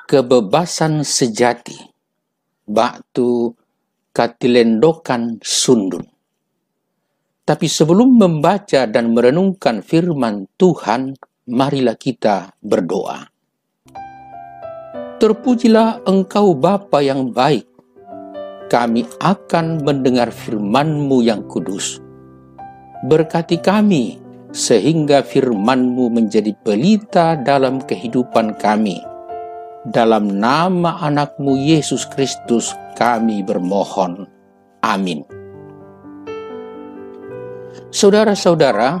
kebebasan sejati, baktu katilendokan sundun. Tapi sebelum membaca dan merenungkan firman Tuhan, marilah kita berdoa. Terpujilah Engkau Bapa yang baik, kami akan mendengar firman-Mu yang kudus. Berkati kami, sehingga firman-Mu menjadi pelita dalam kehidupan kami. Dalam nama anak-Mu Yesus Kristus kami bermohon. Amin. Saudara-saudara,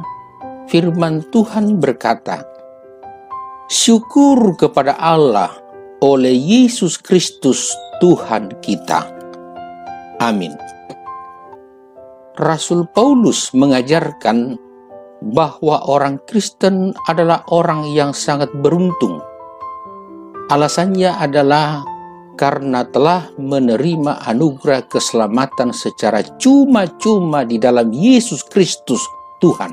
firman Tuhan berkata, syukur kepada Allah oleh Yesus Kristus Tuhan kita. Amin. Rasul Paulus mengajarkan bahwa orang Kristen adalah orang yang sangat beruntung. Alasannya adalah karena telah menerima anugerah keselamatan secara cuma-cuma di dalam Yesus Kristus Tuhan.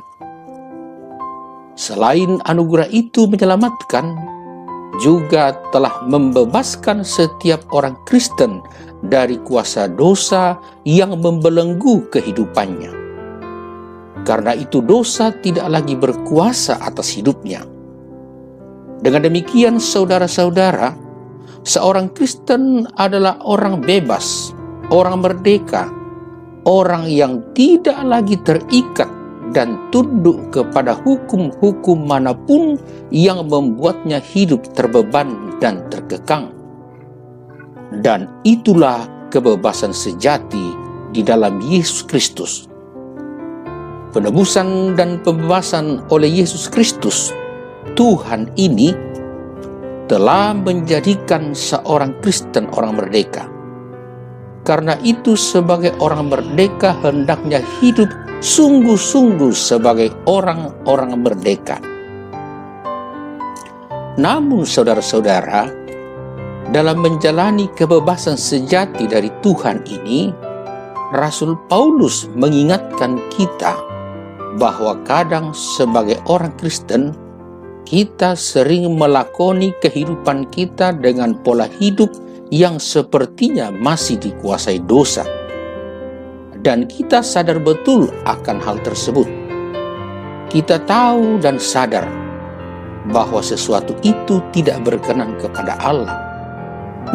Selain anugerah itu menyelamatkan, juga telah membebaskan setiap orang Kristen dari kuasa dosa yang membelenggu kehidupannya. Karena itu dosa tidak lagi berkuasa atas hidupnya. Dengan demikian, saudara-saudara, seorang Kristen adalah orang bebas, orang merdeka, orang yang tidak lagi terikat dan tunduk kepada hukum-hukum manapun yang membuatnya hidup terbeban dan terkekang. Dan itulah kebebasan sejati di dalam Yesus Kristus. Penebusan dan pembebasan oleh Yesus Kristus, Tuhan ini, telah menjadikan seorang Kristen orang merdeka. Karena itu sebagai orang merdeka hendaknya hidup sungguh-sungguh sebagai orang-orang merdeka. Namun saudara-saudara, dalam menjalani kebebasan sejati dari Tuhan ini, Rasul Paulus mengingatkan kita bahwa kadang sebagai orang Kristen, kita sering melakoni kehidupan kita dengan pola hidup yang sepertinya masih dikuasai dosa. Dan kita sadar betul akan hal tersebut. Kita tahu dan sadar bahwa sesuatu itu tidak berkenan kepada Allah.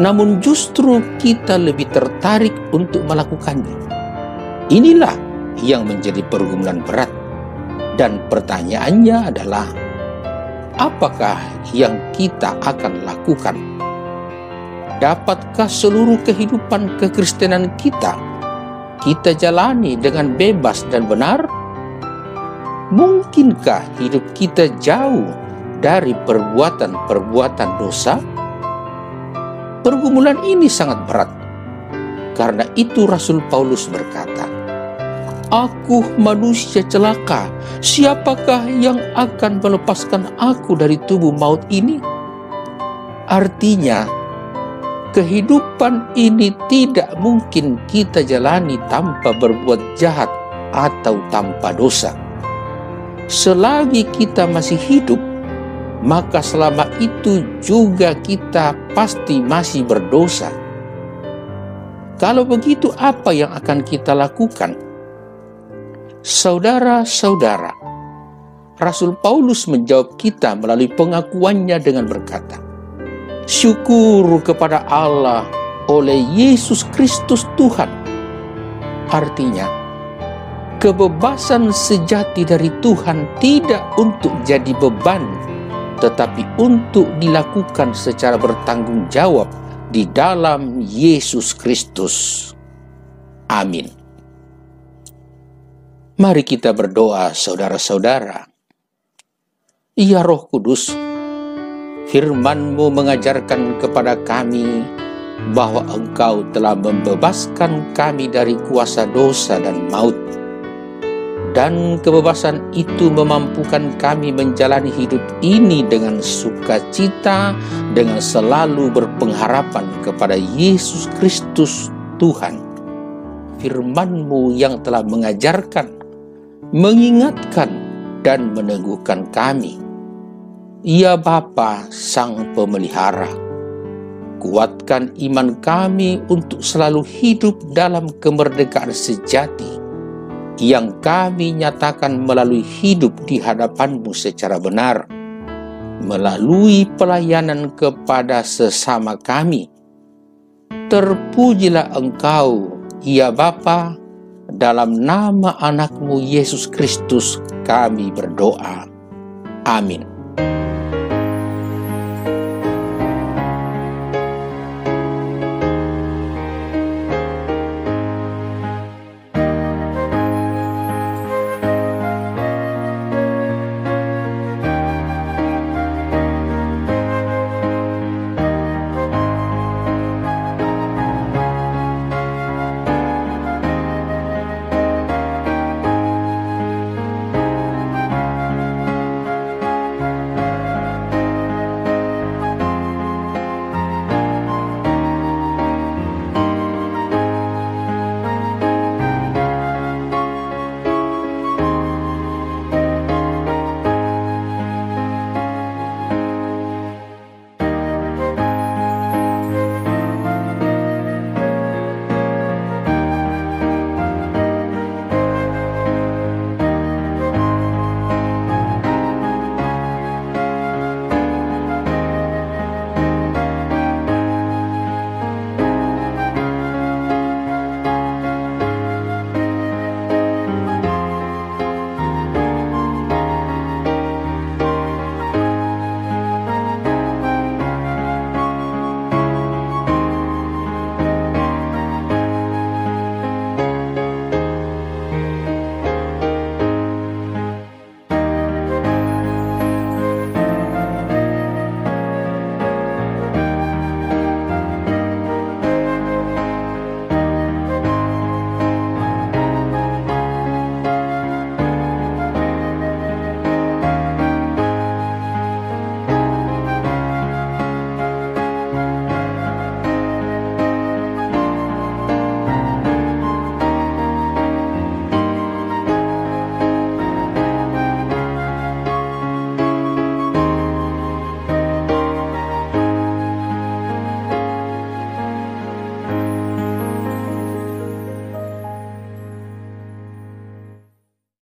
Namun justru kita lebih tertarik untuk melakukannya. Inilah yang menjadi pergumulan berat. Dan pertanyaannya adalah, apakah yang kita akan lakukan? Dapatkah seluruh kehidupan kekristenan kita jalani dengan bebas dan benar? Mungkinkah hidup kita jauh dari perbuatan-perbuatan dosa? Pergumulan ini sangat berat. Karena itu Rasul Paulus berkata, aku manusia celaka, siapakah yang akan melepaskan aku dari tubuh maut ini? Artinya, kehidupan ini tidak mungkin kita jalani tanpa berbuat jahat atau tanpa dosa. Selagi kita masih hidup, maka selama itu juga kita pasti masih berdosa. Kalau begitu, apa yang akan kita lakukan? Saudara-saudara, Rasul Paulus menjawab kita melalui pengakuannya dengan berkata, syukur kepada Allah oleh Yesus Kristus Tuhan. Artinya, kebebasan sejati dari Tuhan tidak untuk jadi beban, tetapi untuk dilakukan secara bertanggung jawab di dalam Yesus Kristus. Amin. Mari kita berdoa, saudara-saudara. Ya Roh Kudus, firman-Mu mengajarkan kepada kami bahwa Engkau telah membebaskan kami dari kuasa dosa dan maut. Dan kebebasan itu memampukan kami menjalani hidup ini dengan sukacita, dengan selalu berpengharapan kepada Yesus Kristus Tuhan. Firman-Mu yang telah mengajarkan, mengingatkan, dan meneguhkan kami. Ya Bapa Sang Pemelihara, kuatkan iman kami untuk selalu hidup dalam kemerdekaan sejati yang kami nyatakan melalui hidup di hadapan-Mu secara benar, melalui pelayanan kepada sesama kami. Terpujilah Engkau, ya Bapa, dalam nama anak-Mu Yesus Kristus kami berdoa. Amin.